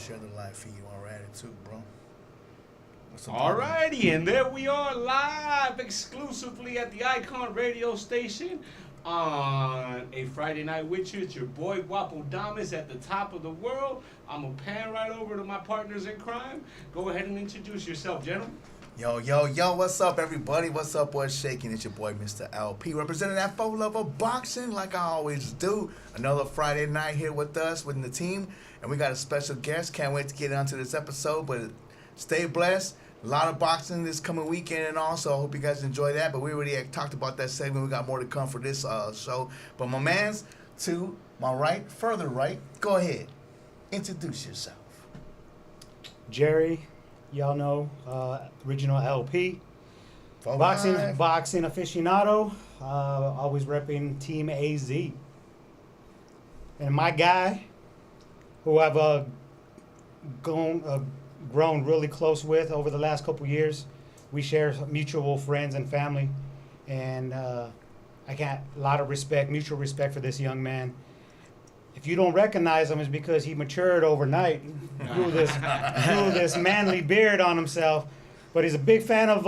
share the live feed while we're at it too, bro. Alrighty, and there we are live exclusively at the Icon radio station on a Friday night with you. It's your boy Guapo Damas at the top of the world. I'm going to pan right over to my partners in crime. Go ahead and introduce yourself, gentlemen. Yo, what's up, everybody? What's up, what's shaking? It's your boy, Mr. LP, representing that 4LUVO Boxing like I always do. Another Friday night here with us, with the team, and we got a special guest. Can't wait to get onto this episode, but stay blessed. A lot of boxing this coming weekend and all, so I hope you guys enjoy that. But we already talked about that segment. We got more to come for this show. But my man's to my right, further right, go ahead. Introduce yourself. Jerry, y'all know, original LP. Boxing aficionado, always repping Team AZ. And my guy, who I've grown really close with over the last couple years. We share mutual friends and family, and I got a lot of respect, mutual respect for this young man. If you don't recognize him, it's because he matured overnight, grew this manly beard on himself. But he's a big fan of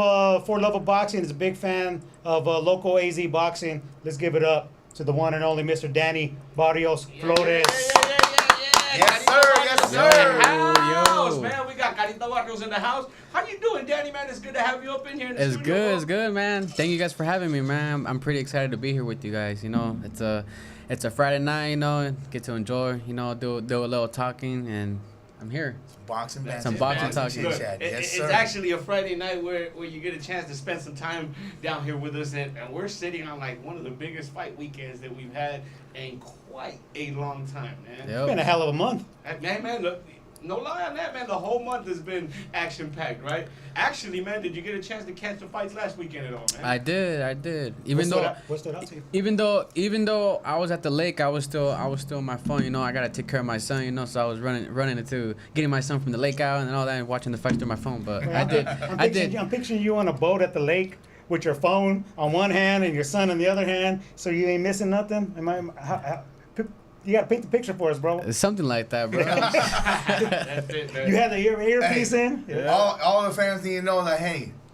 4LUVO Boxing. He's a big fan of local AZ boxing. Let's give it up to the one and only Mr. Danny Barrios Flores. Yes, sir. Yo, man, we got Carita Barrios in the house. How you doing, Danny, man? It's good to have you up in here in the studio. It's good, man. Thank you guys for having me, man. I'm pretty excited to be here with you guys. You know, it's a Friday night, you know, get to enjoy, you know, do a little talking, and I'm here. Boxing talking. It's actually a Friday night where you get a chance to spend some time down here with us, and we're sitting on like one of the biggest fight weekends that we've had in quite a long time, man. It's been a hell of a month. Man, look, no lie on that, man. The whole month has been action-packed, right? Actually, man, did you get a chance to catch the fights last weekend at all, man? I did. What stood out to you? Even though I was at the lake, I was still on my phone. You know, I gotta take care of my son. You know, so I was running into getting my son from the lake out and all that, and watching the fights through my phone. But I did. I'm picturing you on a boat at the lake with your phone on one hand and your son on the other hand, so you ain't missing nothing. You gotta paint the picture for us, bro. Something like that, bro. That's it, man. You had the earpiece in. Yeah. All the fans need to know that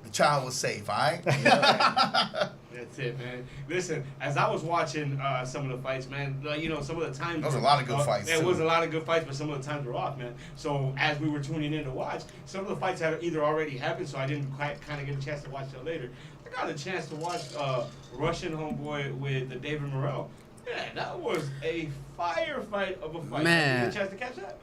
the child was safe. All right. That's it, man. Listen, as I was watching some of the fights, man, you know, some of the times... There was a lot of good fights, There was a lot of good fights, but some of the times were off, man. So as we were tuning in to watch, some of the fights had either already happened, so I didn't quite kind of get a chance to watch till later. I got a chance to watch Russian Homeboy with David Morrell. Yeah, that was a firefight of a fight. Man. Did you get a chance to catch that?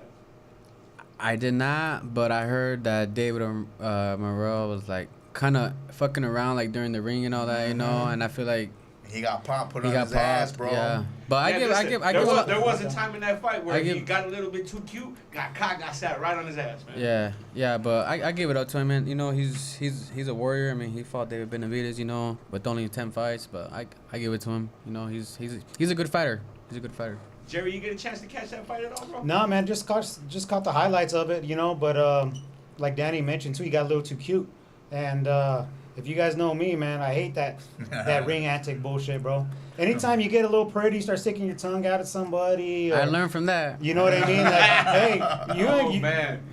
I did not, but I heard that David Morrell was like kind of fucking around like during the ring and all that, you know. And I feel like he got put on his ass, bro. Yeah, but there was a time in that fight where he got a little bit too cute, got caught, got sat right on his ass, man. Yeah, but I give it up to him, man. You know, he's a warrior. I mean, he fought David Benavidez, you know, with only 10 fights, but I give it to him. You know, he's a good fighter. He's a good fighter. Jerry, you get a chance to catch that fight at all, bro? No, man, just caught the highlights of it, you know. But like Danny mentioned too, he got a little too cute. And if you guys know me, man, I hate that ring antic bullshit, bro. Anytime you get a little pretty, start sticking your tongue out at somebody. I learned from that. You know what I mean? Like, hey,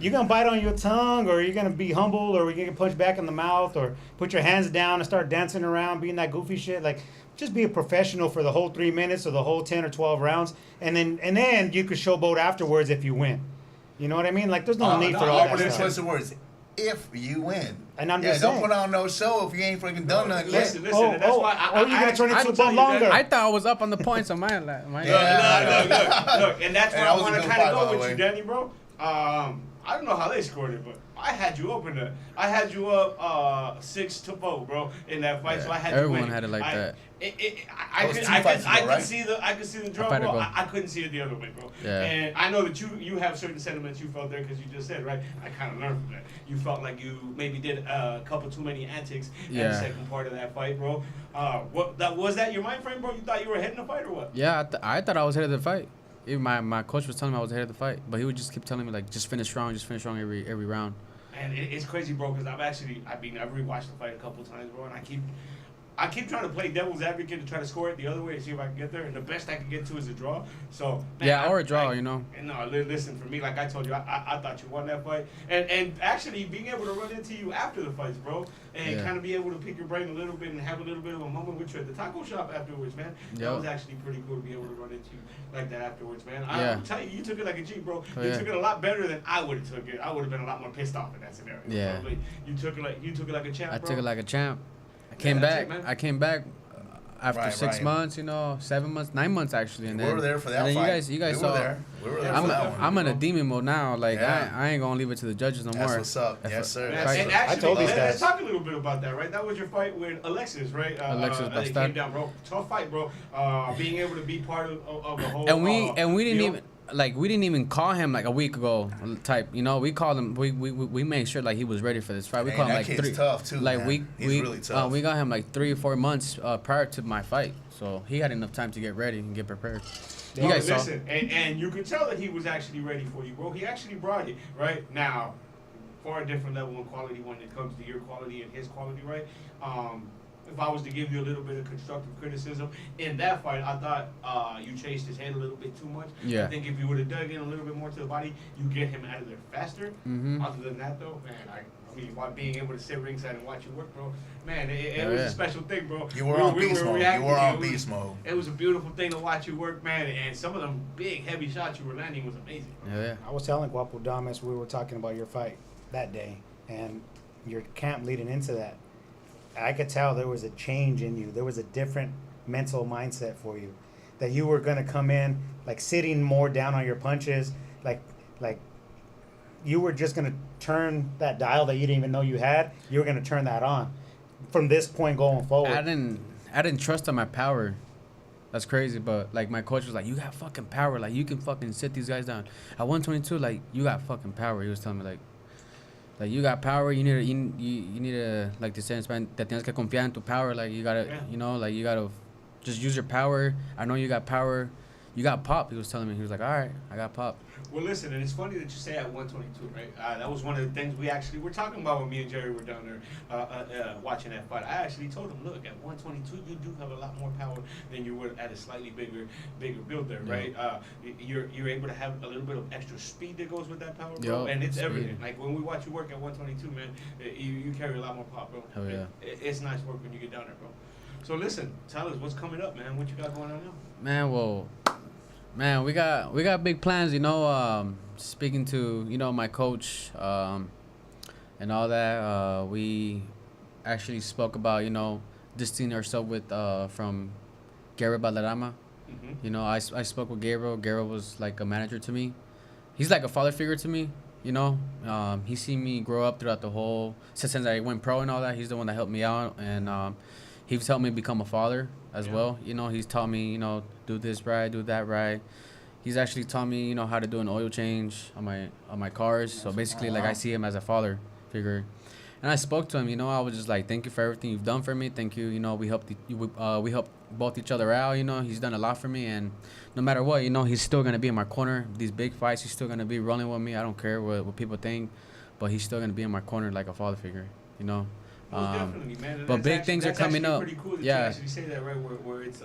you gonna bite on your tongue, or you're gonna be humble, or you're gonna punch back in the mouth, or put your hands down and start dancing around, being that goofy shit. Like, just be a professional for the whole 3 minutes or the whole 10 or 12 rounds, and then you could showboat afterwards if you win. You know what I mean? Like, there's no need for all that stuff. The words. If you win. And I'm just saying. Don't put on no show if you ain't freaking done nothing yet. Listen, that's why you're going to turn into a bum longer. I thought I was up on the points on my Look, and that's why I want to kind of go with you, Danny, bro. I don't know how they scored it, but I had you up 6-4, bro, in that fight. Yeah. So I had Everyone to win. had it like that. I could see the draw, bro. I couldn't see it the other way, bro. Yeah. And I know that you have certain sentiments you felt there because you just said, right? I kind of learned from that. You felt like you maybe did a couple too many antics in the second part of that fight, bro. Was that your mind frame, bro? You thought you were ahead in the fight or what? Yeah, I thought I was ahead of the fight. Even my coach was telling me I was ahead of the fight, but he would just keep telling me like, just finish strong every round. And it's crazy, bro, because I've rewatched the fight a couple times, bro, and I keep trying to play devil's advocate to try to score it the other way to see if I can get there, and the best I can get to is a draw. So man, Yeah, or a draw, you know. No, listen, for me, like I told you, I thought you won that fight, and actually being able to run into you after the fights, bro, and kind of be able to pick your brain a little bit and have a little bit of a moment with you at the taco shop afterwards, man. That was actually pretty cool to be able to run into you like that afterwards, man. I'll tell you, you took it like a G, bro. You took it a lot better than I would have took it. I would have been a lot more pissed off in that scenario. Yeah. Bro. You took it like a champ, bro. I took it like a champ. I came back after 6 months, 7 months, 9 months actually, and we were there for that and then fight. You guys we saw. Were there. We were there. I'm in a demon mode now. Like I ain't gonna leave it to the judges no more. That's what's up. Yes, sir. And actually, I told these guys. Let's talk a little bit about that, right? That was your fight with Alexis, right? Alexis it came down, bro. Tough fight, bro. Being able to be part of the whole. And we didn't even. Like we didn't even call him like a week ago type, we called him. We made sure like he was ready for this fight. We called him like that kid's tough too. Like man. He's really tough. we got him like 3 or 4 months prior to my fight, so he had enough time to get ready and get prepared. You guys saw. And you could tell that he was actually ready for you, bro. He actually brought it right now, for a different level of quality when it comes to your quality and his quality, right? If I was to give you a little bit of constructive criticism in that fight, I thought you chased his head a little bit too much. Yeah. I think if you would have dug in a little bit more to the body, you get him out of there faster. Other than that, though, man, I mean, while being able to sit ringside and watch you work, bro, man, it was a special thing, bro. You were on beast mode. You were on beast mode. It was a beautiful thing to watch you work, man, and some of them big, heavy shots you were landing was amazing, bro. Yeah. I was telling Guapo Damas, we were talking about your fight that day and your camp leading into that. I could tell there was a change in you. There was a different mental mindset for you. That you were going to come in, like, sitting more down on your punches. Like you were just going to turn that dial that you didn't even know you had. You were going to turn that on from this point going forward. I didn't trust on my power. That's crazy, but, like, my coach was like, you got fucking power. Like, you can fucking sit these guys down. At 122, like, you got fucking power. He was telling me, like, you got power. You need to like they say in Spanish, te tienes que confiar en tu power. Like you gotta, like you gotta just use your power. I know you got power. You got pop. He was telling me. He was like, all right, I got pop. Well, listen, and it's funny that you say at 122, right? That was one of the things we actually were talking about when me and Jerry were down there watching that fight. I actually told him, look, at 122, you do have a lot more power than you would at a slightly bigger build there, right? You're able to have a little bit of extra speed that goes with that power, bro, and it's evident. Like when we watch you work at 122, man, you carry a lot more pop, bro. Oh yeah. It's nice work when you get down there, bro. So listen, tell us what's coming up, man. What you got going on now? Man, we got big plans, speaking to, my coach, and all that, we actually spoke about, distancing ourselves with, from Gabriel Valderrama. I spoke with Gabriel. Gabriel was like a manager to me. He's like a father figure to me, he seen me grow up throughout the whole, since I went pro and all that. He's the one that helped me out, and, he's helped me become a father as well. He's taught me, do this right, do that right. He's actually taught me, how to do an oil change on my cars. So basically, like, I see him as a father figure. And I spoke to him, I was just like, thank you for everything you've done for me. Thank you, we helped both each other out. He's done a lot for me, and no matter what, he's still gonna be in my corner. These big fights, he's still gonna be rolling with me. I don't care what people think, but he's still gonna be in my corner like a father figure, Definitely, man. And but big things are coming up. Pretty cool that you actually say that, right? Where it's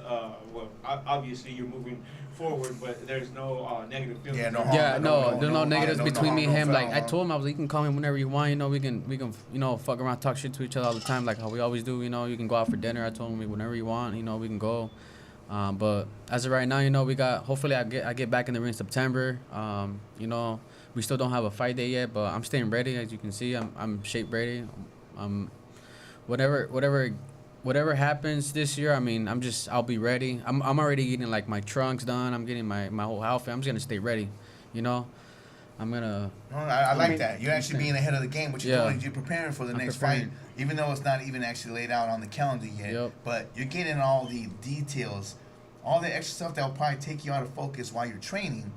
obviously you're moving forward, but there's no negative feelings. Yeah, there's no negatives between me and him. Like I foul. told him, I was like, you can call me whenever you want. We can fuck around, talk shit to each other all the time, like how we always do. You can go out for dinner. I told him whenever you want. We can go. But as of right now, we got. Hopefully, I get back in the ring in September. We still don't have a fight day yet, but I'm staying ready. As you can see, I'm shape ready. Whatever happens this year, I mean, I'll be ready. I'm already getting like my trunks done. I'm getting my whole outfit. I'm just gonna stay ready, I'm gonna. No, I like that. You're actually being ahead of the game. What you're doing is you're preparing for the next preparing. fight, even though it's not even actually laid out on the calendar yet. Yep. But you're getting all the details, all the extra stuff that will probably take you out of focus while you're training.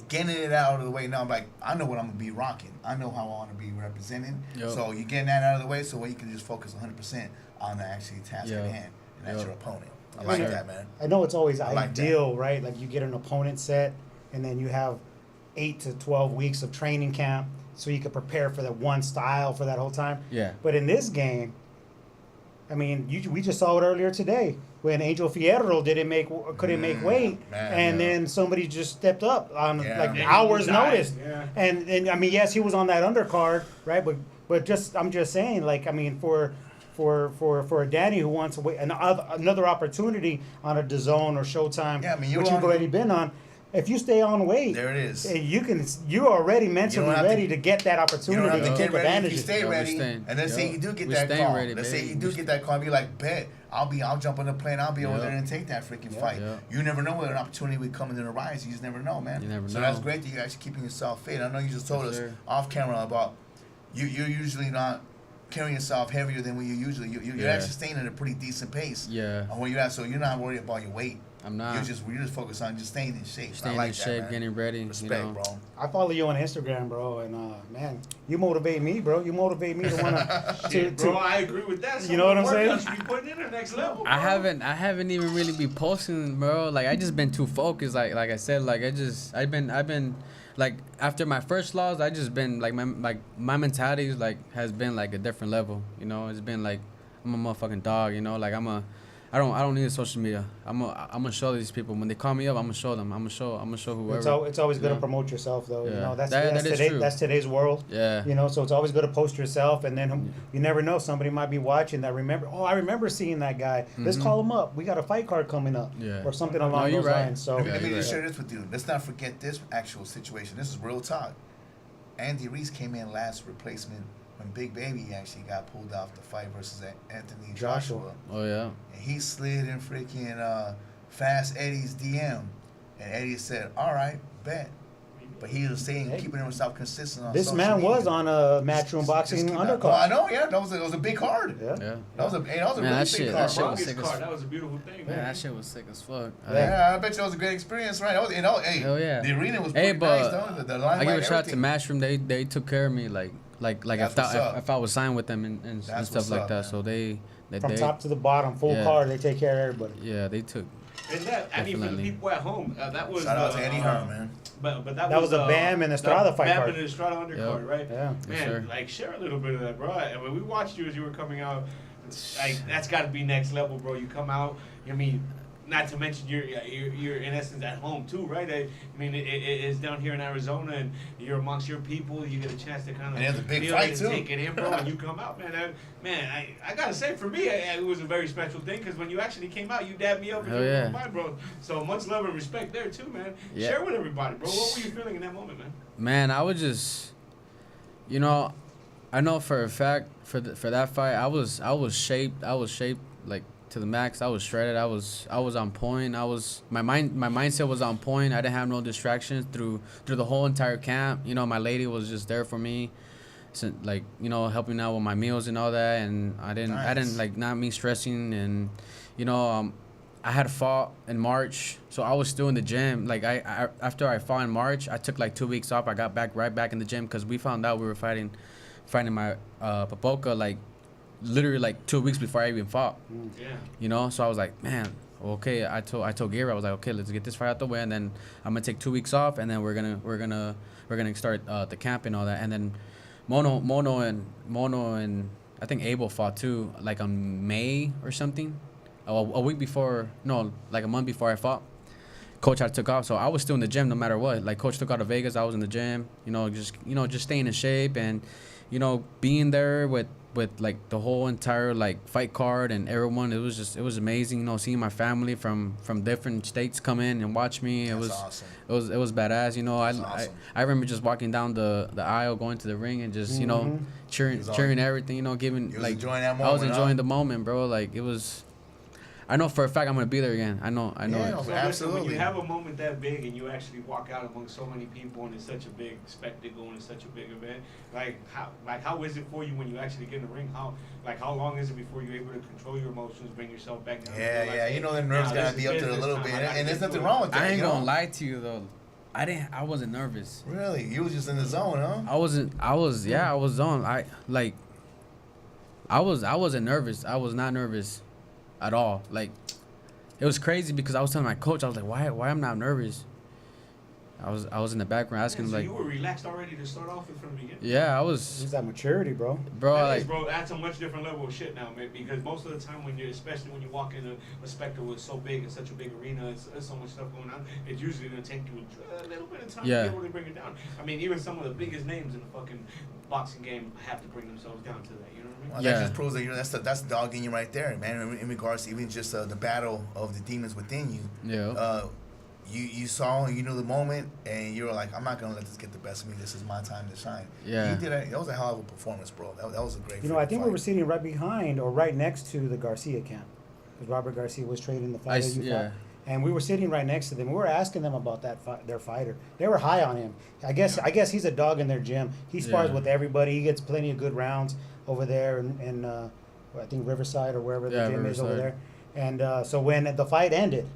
Getting it out of the way now. I'm like, I know what I'm gonna be rocking. I know how I want to be represented. Yep. So you're getting that out of the way, so you can just focus 100% on the actual task at hand, and that's your opponent. I like that, man. I know it's always like ideal, right? Like you get an opponent set, and then you have 8 to 12 weeks of training camp, so you can prepare for that one style for that whole time. Yeah. But in this game, I mean, we just saw it earlier today when Angel Fierro couldn't make weight, man, and yeah. then somebody just stepped up on Yeah. like And he hours' died, notice. yeah. And I mean, yes, he was on that undercard, right? But I'm just saying, like, I mean, for a Danny who wants to wait another opportunity on a DAZN or Showtime, Yeah, I mean, which you've already been on. If you stay on weight, There it is. you're already mentally have to- ready to get that You opportunity don't have to to take get ready if advantage you of it. stay Yeah, we ready. staying. And let's say Yo, you do get we that staying call. ready, Let's say baby. you do get that call and be like, bet, I'll jump on the plane, I'll be over Yeah. there and take that freaking fight. Yeah. You never know when an opportunity would come in the rise. You just never know, man. You never so know. that's great that you're actually keeping yourself fit. I know you just told For us sure. off camera about you're usually not carrying yourself heavier than what you usually. You're Yeah. actually staying at a pretty decent pace. Yeah. Where you're at, so you're not worried about your weight. I'm not. You're just focused on just staying in shape. Staying I like in shape, that, man. getting ready. Respect, you know. bro. I follow you on Instagram, bro, and man, you motivate me, bro. You motivate me to wanna Shit, bro, I agree with that. You know what I'm saying? You be putting in the next level. I bro. haven't even really been posting, bro. Like I just been too focused. Like I said, like I've been like after my first loss, I just been like my mentality is like has been like a different level. You know, it's been like I'm a motherfucking dog. You know, like I don't need social media. I'm gonna show these people when they call me up. I'm gonna show them. I'm gonna show whoever. It's always good to Yeah. promote yourself, though. You Yeah. know, that's That is true. that's today's world. Yeah. You know, so it's always good to post yourself, and then you never know, somebody might be watching that remember. Oh, I remember seeing that guy. Let's call him up. We got a fight card coming up, Yeah. or something No, along you're those right. lines. So Let me you're just right. share this with you. Let's not forget this actual situation. This is real talk. Andy Reese came in last replacement when Big Baby actually got pulled off the fight versus Anthony Joshua. Oh yeah. And he slid in freaking Fast Eddie's DM. And Eddie said, all right, bet. But he was saying, Hey. keeping himself consistent on this social man media. was on a Matchroom Just Boxing keep that- undercard. Well, I know, yeah. That was a big card. Yeah. Yeah. That was a Man, really that big shit- card, that shit bro. was Longest sick as- card. That was a beautiful thing, Man, man. that shit was sick as fuck. Yeah, I bet you it was a great experience, right? Hey, Hell yeah. the arena was Hey, pretty but nice, though. The I limelight, give a shout out to everything. Matchroom. They took care of me like That's if what's up. I was signed with them and That's stuff what's like up, that. man. So they From top to the bottom, full Yeah. card. They take care of everybody. yeah, they took. And that, I mean, for the Definitely. people at home, that was Shout out to Eddie Hearn, man. But that That was a Bam and Estrada fight Bam card. and Estrada undercard, Yep. right? Yeah. Yes, Man, sir. like share a little bit of that, bro. And when we watched you as you were coming out, like that's got to be next level, bro. You come out, I mean, not to mention you're in essence at home too, right? I mean, it's down here in Arizona, and you're amongst your people. You get a chance to kind of And it's a big feel fight, it too. and take it in, bro. And you come out, man. I gotta say, for me, it was a very special thing because when you actually came out, you dabbed me up and Hell you were yeah. fine, bro. So much love and respect there too, man. Yeah. Share with everybody, bro. What were you feeling in that moment, man? Man, I was just, you know, I know for a fact for that fight, I was shaped like to the max. I was shredded. I was on point. My mindset was on point. I didn't have no distractions through the whole entire camp. You know, my lady was just there for me, so, like, you know, helping out with my meals and all that. And I didn't like, not me stressing. And you know, I had fought in March, so I was still in the gym. Like I after I fought in March, I took like 2 weeks off. I got right back in the gym because we found out we were fighting my Papoka like literally like 2 weeks before I even fought. Yeah. You know, so I was like, man, okay. I told Gary, I was like, okay, let's get this fight out the way, and then I'm gonna take 2 weeks off, and then we're gonna start the camp and all that, and then Mono and I think Abel fought too, like on May or something, a week before, no, like a month before I fought. Coach had took off, so I was still in the gym no matter what. Like Coach took out to Vegas, I was in the gym. Just staying in shape and, being there with like the whole entire like fight card and everyone. It was amazing. Seeing my family from different states come in and watch me. That's awesome. It was badass. Awesome. I remember just walking down the aisle, going to the ring, and just cheering It was cheering everything. Giving You was like enjoying that I was moment, enjoying huh? the moment, bro. Like it was. I know for a fact I'm gonna be there again. I know Yeah. it. So listen, when Absolutely. you have a moment that big and you actually walk out among so many people and it's such a big spectacle and it's such a big event, how is it for you when you actually get in the ring? How long is it before you're able to control your emotions, bring yourself back down? Yeah. The nerves Nah, gotta this be up is to it a business little time. bit, I gotta and there's get nothing to it. wrong with that. I ain't you know? gonna lie to you though. I wasn't nervous. Really, you was just in the zone, huh? I was on. I wasn't nervous. I was not nervous at all. Like, it was crazy because I was telling my coach, I was like, why I'm not nervous? I was in the background asking So like, you were relaxed already to start off with from the beginning? yeah, I It's was, that maturity, bro. bro. That Like, is, bro, that's a much different level of shit now, man. Because most of the time, especially when you walk in a spectacle with so big and such a big arena, it's so much stuff going on. It's usually gonna take you a little bit of time Yeah. to be able to bring it down. I mean, even some of the biggest names in the fucking boxing game have to bring themselves down to that. You know what I mean? Well, Yeah. that just proves that that's the dog in you right there, man. In regards to even just the battle of the demons within you. yeah, You saw, you knew the moment, and you were like, I'm not gonna let this get the best of me. This is my time to shine. Yeah. You did that. That was a hell of a performance, bro. That was a great. You know, I freaking think fight. we were sitting right behind or right next to the Garcia camp, because Robert Garcia was training the fighter you yeah. fought, and we were sitting right next to them. We were asking them about their fighter. They were high on him. I guess he's a dog in their gym. He spars Yeah. with everybody. He gets plenty of good rounds over there, and I think Riverside or wherever the Yeah, gym is over Riverside. there. And so when the fight ended,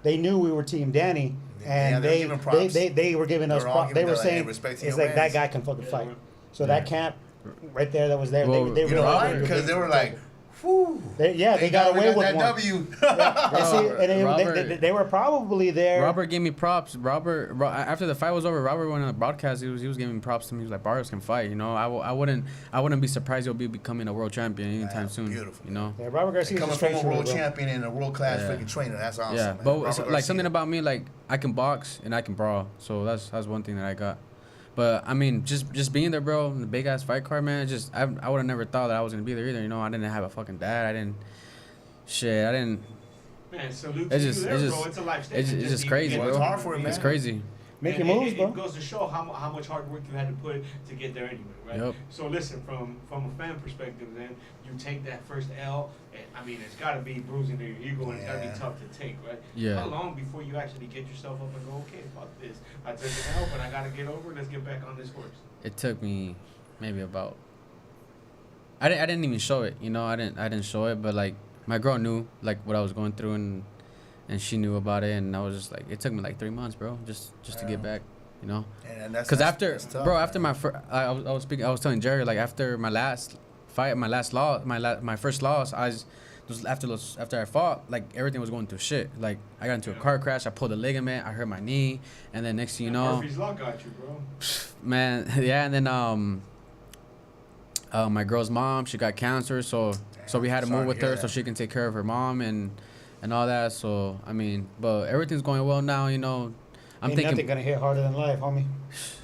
they knew we were Team Danny. Yeah, And they were giving props. they were giving They us were all props. They giving were the, saying respect to it's your like that mans. guy can fucking Yeah, fight. man. So Yeah. that camp right there that was there, Well, they You know realized why? we were Because getting- they were like, whew. they got away with that one. W. And see, and they were probably there. Robert gave me props. After the fight was over, Robert went on the broadcast. He was giving me props to me. He was like, "Barrios can fight." You know, I wouldn't be surprised he'll be becoming a world champion anytime Yeah, soon. beautiful. You know. Yeah, Robert Garcia Coming a from straight a world shooter, bro. champion and a world class Yeah. freaking trainer, that's awesome. Yeah, man. but Robert like Garcia. something about me, like I can box and I can brawl. So that's one thing that I got. But I mean, just being there, bro, in the big ass fight card, man. I would have never thought that I was gonna be there either. You know, I didn't have a fucking dad. I didn't. Man, salute It's to just- you there, it's bro. just- It's a life it's statement. just crazy, Well, it's bro. hard for him, It's man. crazy. Make your And moves, bro. It goes to show how much hard work you had to put to get there anyway, right? Yep. So listen, from a fan perspective, then you take that first L, and I mean, it's got to be bruising to your ego, and it's got to Yeah. be tough to take, right? Yeah. How long before you actually get yourself up and go, okay, fuck this, I took an L, but I got to get over it. Let's get back on this horse. It took me maybe about. I didn't even show it. You know, I didn't show it, but like my girl knew like what I was going through and she knew about it, and I was just like, it took me like 3 months, bro, just to get back. You know. And that's, Because that's tough, bro, man. after my I was telling Jerry, like after my last fight, my first loss, after I fought, like everything was going through shit. Like I got into a car crash, I pulled a ligament, I hurt my knee, and then next thing you know, Murphy's Law got you, bro. man, yeah, and then my girl's mom, she got cancer, so we had to Sorry move with to hear her so that. she can take care of her mom and all that. So I mean, but everything's going well now, you know. I'm Ain't thinking, nothing gonna hit harder than life, homie.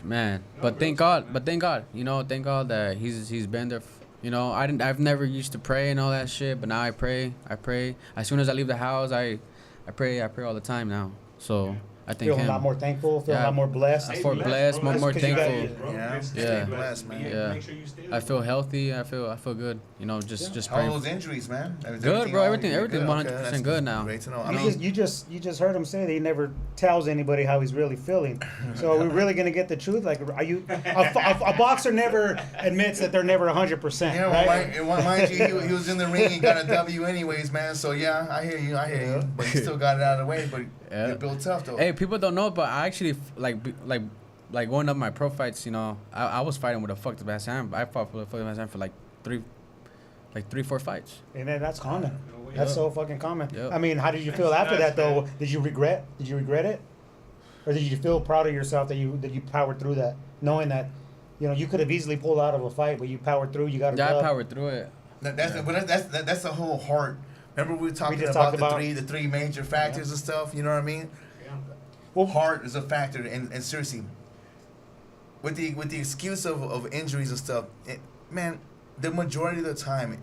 man, No, but real thank talk, God, you know, thank God that he's been there. You know, I've never used to pray and all that shit, but now I pray. As soon as I leave the house, I pray all the time now. So I think Feeling a lot him. more thankful, feeling a Yeah. lot more blessed. I Stay feel blessed, bro. more That's 'cause you thankful. gotta be, bro. Yeah. Just Yeah. stay Blessed, man. Yeah. Make sure you stay I feel healthy. I feel good. You know, just How praying. are those injuries, man? Is Good, bro. all Everything good? Okay, 100% that's good now. Great to know. I You mean, you just heard him say that he never tells anybody how he's really feeling. So are we really gonna get the truth? Like, are you a boxer never admits that they're never 100%, you know, right? mind you, he was in the ring and got a W anyways, man. So yeah, I hear you. But he still got it out of the way. But Yeah. you're built tough though. Hey, people don't know, but I actually like going up my pro fights. You know, I was fighting with a fucked up ass hand. I fought with a fucked up ass hand for like 3-4 fights. And then that's common. No way. That's Yep. so fucking common. Yep. I mean, how did you feel after that though? Did you regret it, or did you feel proud of yourself that you powered through that, knowing that, you know, you could have easily pulled out of a fight, but you powered through. You got a Yeah, I dub. powered through it. That's the whole heart. Remember we were talking just about talked the about- three major factors and stuff. You know what I mean? Yeah. Well, Heart is a factor, and seriously, with the excuse of injuries and stuff, man, the majority of the time,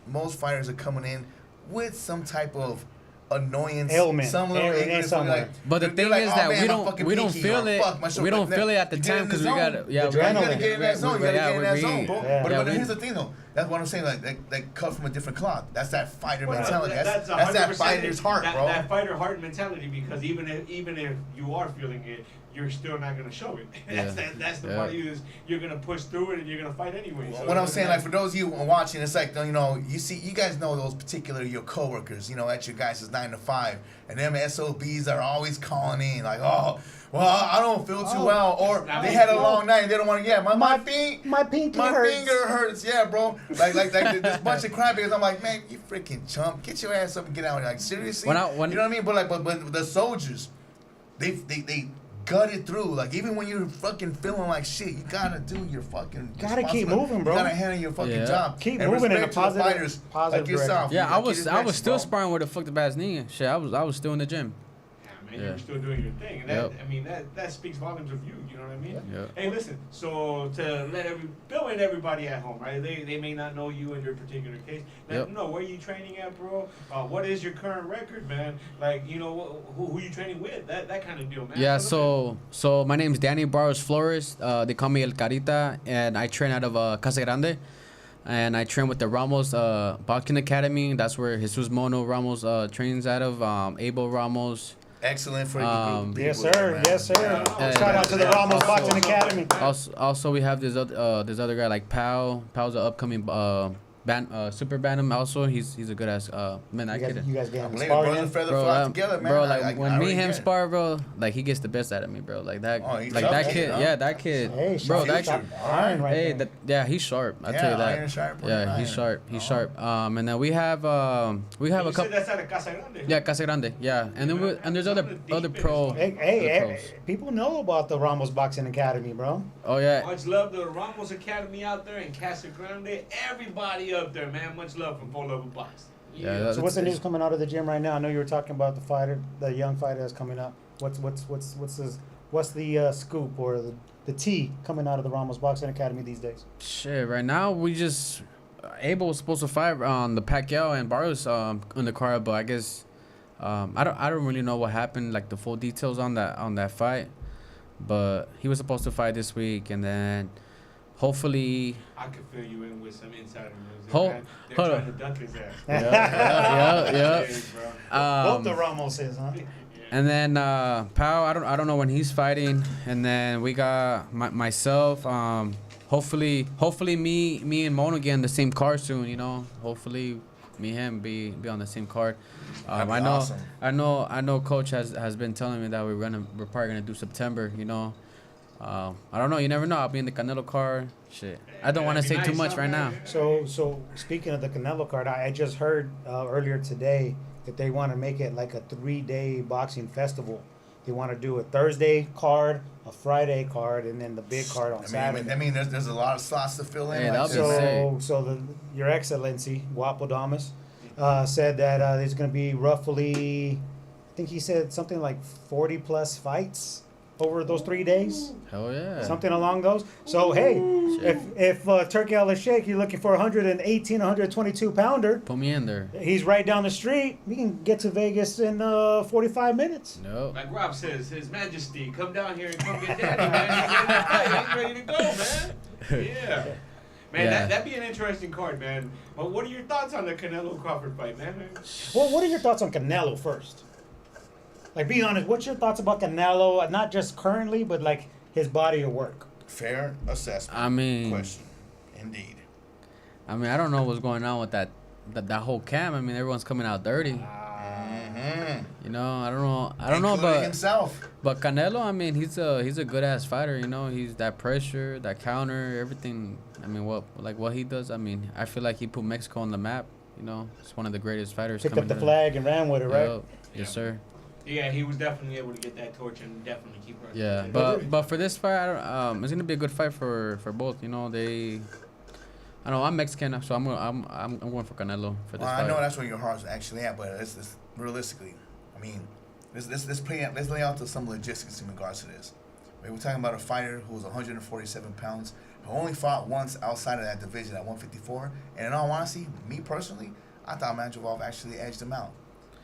most fighters are coming in with some type of annoyance, Ailment. some little Ailment ignorance. somewhere. Like, But the they're thing like, is "Oh, that man, we my don't fucking we don't pinky," feel or, it. "Fuck, my shoulder." We don't Like, feel it at the you get time in the because we zone. got yeah. The You gotta adrenaline. get in that zone. You gotta get in that zone, bro. Yeah. But Yeah, here's the thing, though. That's what I'm saying. Like cut from a different cloth. That's that fighter Well, mentality. That's 100% that fighter's heart, bro. That fighter heart mentality, because even if you are feeling it, you're still not gonna show it. That's the Yeah. part of you is you're gonna push through it and you're gonna fight anyway. So What I'm it saying, doesn't like for those of you watching, it's like, you know, you guys know those particular your coworkers, you know, at your guys' 9 to 5, and them SOBs are always calling in like, oh, well, I don't feel too well, or they had a long night and they don't want to. Yeah, my feet, my pinky my hurts. finger hurts. Yeah, bro. Like this bunch of crybabies. I'm like, man, you freaking chump, get your ass up and get out. Like seriously, When you know what I mean? But the soldiers, they gut it through. Like, even when you're fucking feeling like shit, you gotta do your fucking. Gotta keep responsibility. moving, bro. You gotta handle your fucking job. Keep And moving in a respect to the positive- fighters positive like yourself. Yeah, You I gotta was keep I it was still bro. sparring with a fucked up ass knee. Shit, I was still in the gym. Man, Yeah. you're still doing your thing, and that Yep. I mean that speaks volumes of you. You know what I mean? Yeah. Hey, listen. So to let Bill and everybody at home, right? They may not know you in your particular case. Let Yep. them know where you training at, bro. What is your current record, man? Like, you know, who you training with? That kind of deal, man. Yeah, Tell them so my name's Danny Barrios Flores. They call me El Carita, and I train out of Casa Grande. And I train with the Ramos Boxing Academy. That's where Jesus Mono Ramos trains out of. Abel Ramos. Excellent for your group. Yes, sir. Yes, sir. Yeah. Shout out to the Ramos Also- Boxing Academy. Also we have this other guy like Pau. Pau's an upcoming super bantam. Also, he's a good ass man. I You guys, get it. you guys I getting believe it. sparring Brothers in? and feather Bro, flock together, man. bro, like when I me already and him get it. spar, bro, like he gets the best out of me, bro. Like that, Oh, he's like tough that kid, kid, huh? yeah, that kid, Hey, bro, shout that out kid. to Iron right hey, there. yeah, he's sharp. I Yeah, tell you that. iron sharper Yeah, than he's iron. sharp. He's Oh. sharp. And then we have a you couple. said that's out of Casa Grande. Yeah, Casa Grande. Yeah, and then and there's other pro. Hey, other pros. people know about the Ramos Boxing Academy, bro. Oh yeah, Much love to the Ramos Academy out there in Casa Grande. Everybody up there, man. Much love from 4LUVO Boxing. Yeah, that's- So what's the it's- news coming out of the gym right now? I know you were talking about the young fighter that's coming up. What's the scoop or the tea coming out of the Ramos Boxing Academy these days? Shit, right now we just Abel was supposed to fight on the Pacquiao and Barrios on the card, but I guess I don't really know what happened, like the full details on that fight. But he was supposed to fight this week, and then hopefully, I could fill you in with some insider news. Hold- They're hold trying on. to duck his ass. yeah. Serious, bro. Both the Um, Ramoses, huh? and then Pau, I don't know when he's fighting, and then we got myself. Hopefully me and Mono get on the same card soon. You know, hopefully me and him be on the same card. That'd be I know, awesome. I know. Coach has been telling me that we're probably gonna do September. You know, I don't know. You never know. I'll be in the Canelo card. Shit, I don't want to say That'd be too nice, much huh, right now. man? So speaking of the Canelo card, I just heard earlier today that they want to make it like a 3-day boxing festival. They want to do a Thursday card, a Friday card, and then the big card on Saturday. I mean, there's a lot of slots to fill in. Hey, like that'll be this. sick. Your Excellency, Guapo Damas, said that there's going to be roughly, I think he said something like 40 plus fights over those 3 days. Hell yeah. Something along those. So, hey, Shit. if Turkey Al Sheikh, you're looking for a 118, 122 pounder, Put me in there. he's right down the street. We can get to Vegas in 45 minutes. No. Like Rob says, His Majesty, come down here and come get Daddy, man. He's ready to go, man. Yeah. Man, Yeah. that'd be an interesting card, man. But what are your thoughts on the Canelo Crawford fight, man? Well, what are your thoughts on Canelo first? Like, be honest, what's your thoughts about Canelo, not just currently, but like his body of work? Fair assessment. I mean, Question. Indeed. I don't know what's going on with that whole camp. I mean, everyone's coming out dirty. Mm-hmm. You know, I don't know, Including but himself. Canelo, I mean, he's a good ass fighter. You know, he's that pressure, that counter, everything. I mean, what he does. I mean, I feel like he put Mexico on the map. You know, it's one of the greatest fighters. Picked coming up the to flag and ran with it, right? Yup. Yes, sir. Yeah, he was definitely able to get that torch and definitely keep running. Yeah, but for this fight, it's gonna be a good fight for both. You know, I know I'm Mexican, so I'm going for Canelo for this Well, fight. I know that's where your heart's actually at, but it's realistically, I mean, let's lay out some logistics in regards to this. We're talking about a fighter who was 147 pounds, who only fought once outside of that division at 154. And in all honesty, me personally, I thought Manjavov actually edged him out.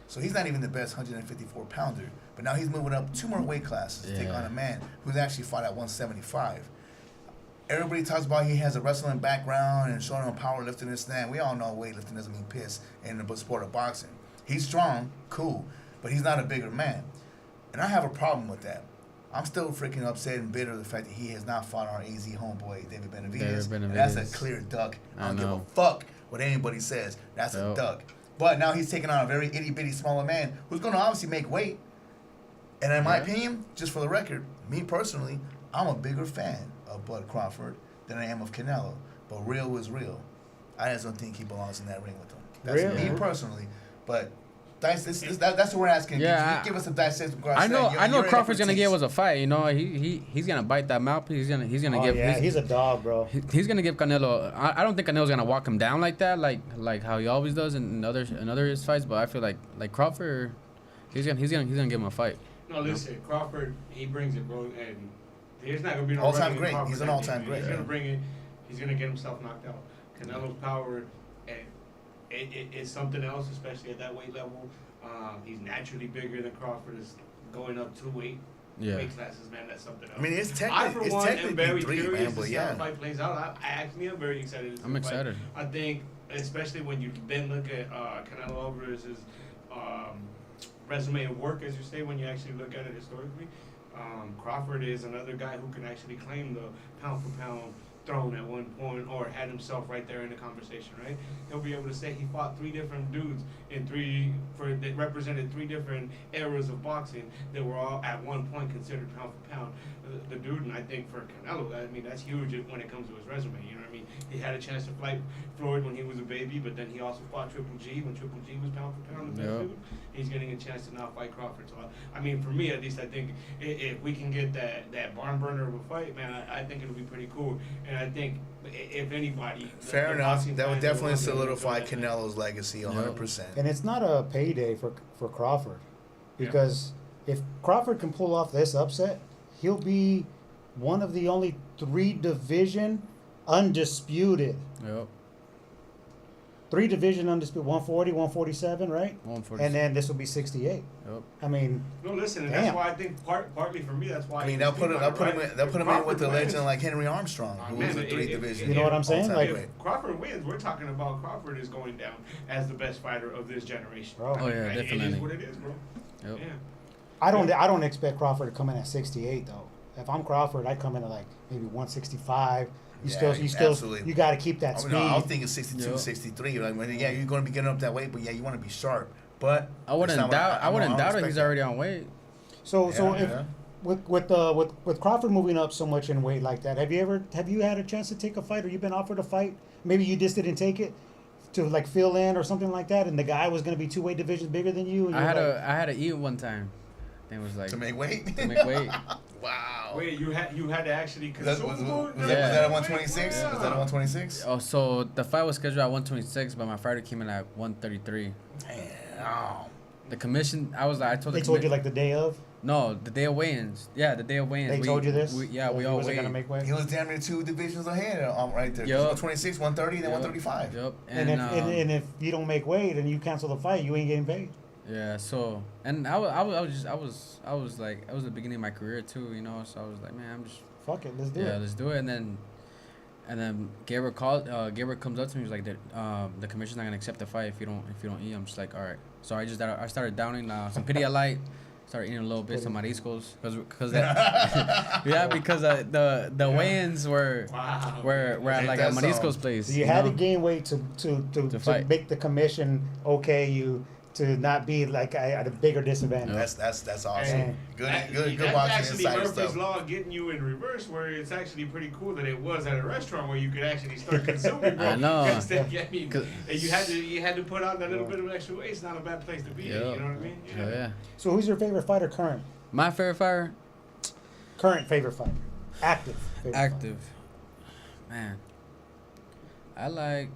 So he's not even the best 154 pounder, but now he's moving up 2 more weight classes to take Yeah. on a man who's actually fought at 175. Everybody talks about he has a wrestling background and showing him powerlifting and this and that. We all know weightlifting doesn't mean piss in the sport of boxing. He's strong, cool, but he's not a bigger man. And I have a problem with that. I'm still freaking upset and bitter of the fact that he has not fought our AZ homeboy, David Benavidez. And that's a clear duck. I don't give a fuck what anybody says. That's a duck. But now he's taking on a very itty-bitty smaller man who's going to obviously make weight. And in my opinion, just for the record, me personally, I'm a bigger fan of Bud Crawford than I am of Canelo. But real is real. I just don't think he belongs in that ring with him. That's Really? me personally. But That's what we're asking. Yeah, Can you give us a dissect? I know Your Crawford's gonna expertise. give us a fight. You know, he's gonna bite that mouthpiece. He's gonna Oh, give. yeah, he's a dog, bro. He's gonna give Canelo. I don't think Canelo's gonna walk him down like that, like how he always does in other his fights. But I feel like Crawford, he's gonna give him a fight. No, listen, Crawford, he brings it, bro, and there's not gonna be no All-time running in great. Crawford He's an that all-time day, great, He's yeah. gonna bring it. He's gonna get himself knocked out. Canelo's power, it's something else, especially at that weight level. He's naturally bigger than Crawford. Is going up 2 weight weight classes, man. That's something else. I mean, it's I, for one, am very three, curious man, to but see how yeah. the fight plays out. I actually am very excited. To see I'm the fight. excited. I think, especially when you then look at Canelo Alvarez's resume of work, as you say, when you actually look at it historically, Crawford is another guy who can actually claim the pound for pound throne at one point, or had himself right there in the conversation, right? He'll be able to say he fought 3 different dudes that represented 3 different eras of boxing that were all at one point considered pound for pound. The dude, and I think for Canelo, I mean, that's huge when it comes to his resume, you know what I mean? He had a chance to fight Floyd when he was a baby, but then he also fought Triple G when Triple G was pound for pound the best dude. He's getting a chance to now fight Crawford. So, I mean, for me at least, I think if we can get that barn burner of a fight, man, I think it'll be pretty cool. And I think if anybody, Fair the enough. boxing That would fans definitely will want to solidify enjoy that, man. Canelo's legacy 100%. And it's not a payday for Crawford, because if Crawford can pull off this upset, he'll be one of the only 3 division undisputed. Yep. 3 division undisputed, 140, 147, right? 147. And then this will be 68. Yep. I mean, No, listen, and Damn. that's why I think partly for me, that's why. I mean, you they'll speak put about it, right? him in Crawford with a wins. legend like Henry Armstrong, who was Man, a 3 if- division. You know what I'm saying? all-time Like- great. If Crawford wins, we're talking about Crawford is going down as the best fighter of this generation. Bro. Oh, yeah, It is definitely. what it is, bro. Yep. Yeah. I don't expect Crawford to come in at 68 though. If I'm Crawford, I'd come in at like maybe 165. You Yeah, still absolutely. you got to keep that I speed. mean, I was thinking 62, Yep. 63. Like, yeah, you're going to be getting up that weight, but yeah, you want to be sharp. But I wouldn't that's not what doubt. I wouldn't doubt it. respect He's that. already on weight. So Yeah, if yeah. with Crawford moving up so much in weight like that, have you had a chance to take a fight, or you been offered a fight? Maybe you just didn't take it to like fill in or something like that, and the guy was going to be 2 weight divisions bigger than you. And I you're had to eat one time. I think it was like To make weight? to make weight. Wow. Wait, you had to actually Was that, consume was food? that a 126? Yeah. Was that a 126? Oh, so the fight was scheduled at 126, but my fighter came in at 133. Damn. The commission, I told They told you like the day of. no, the day of weigh-ins. Yeah, the day of weigh-ins. They told you this. We Or all he wasn't weighed. gonna make weight. He was damn near 2 divisions ahead right there. Yup. 126, 130, then Yep. 135. Yep. And if you don't make weight and you cancel the fight, you ain't getting paid. Yeah, so and I was like, it was the beginning of my career too, you know. So I was like, man, I'm just Fuck it, let's do yeah, it. let's do it. And then Gabriel comes up to me. He's like, the commission's not gonna accept the fight if you don't eat. I'm just like, all right. So I started downing some Pedialyte. Started eating a little bit some mariscos because that yeah, because the weigh-ins were Wow. were at like a That's mariscos all. place. So you had know? to gain weight to fight. make the commission okay you to not be like at a bigger disadvantage. That's awesome. And Good That's boxing actually insider Murphy's stuff. Law getting you in reverse, where it's actually pretty cool that it was at a restaurant where you could actually start consuming, bro. I know. 'Cause I mean, 'Cause- you had to put on that little bit of extra weight. It's not a bad place to be in, Yeah. you know what I mean? Yeah. So who's your favorite fighter current? My favorite fighter, Current favorite fighter. Active. Favorite active. Man, I like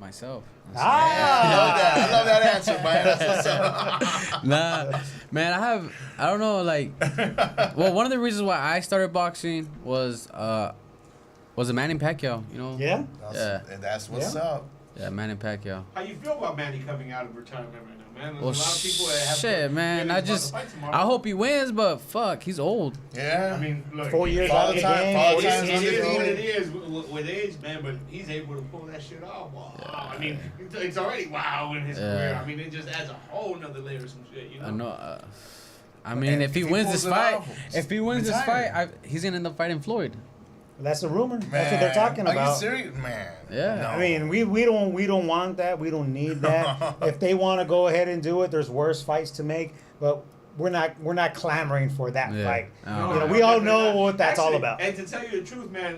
myself. Fighter. I love that answer, man. That's what's up. Nah, man, I don't know, like, well, one of the reasons why I started boxing was a Manny Pacquiao, you know? Yeah? That's what's Yeah. up. Yeah, Manny Pacquiao. How you feel about Manny coming out of retirement right now, man? There's Well, a lot of people that have shit, man, feelings about the fight tomorrow. I hope he wins, but fuck, he's old. Yeah. I mean, look, 4 years All out of the the time, game. all the It time. is, it is what undefeated. it is with age, man, but he's able to pull that shit off. Wow. I mean, it's already wow in his Yeah. career. I mean, it just adds a whole nother layer of some shit, you know? I know. I mean, And if he if he wins pulls this it fight, off, if he wins this retire. fight, he's gonna end up fighting Floyd. That's a rumor. Man, That's what they're talking Are about. you serious? Man. Yeah. No. I mean, we don't want that. We don't need that. If they want to go ahead and do it, there's worse fights to make. But we're not clamoring for that Yeah. fight. Oh. You know, we all definitely know not. what that's all Actually, about. And to tell you the truth, man,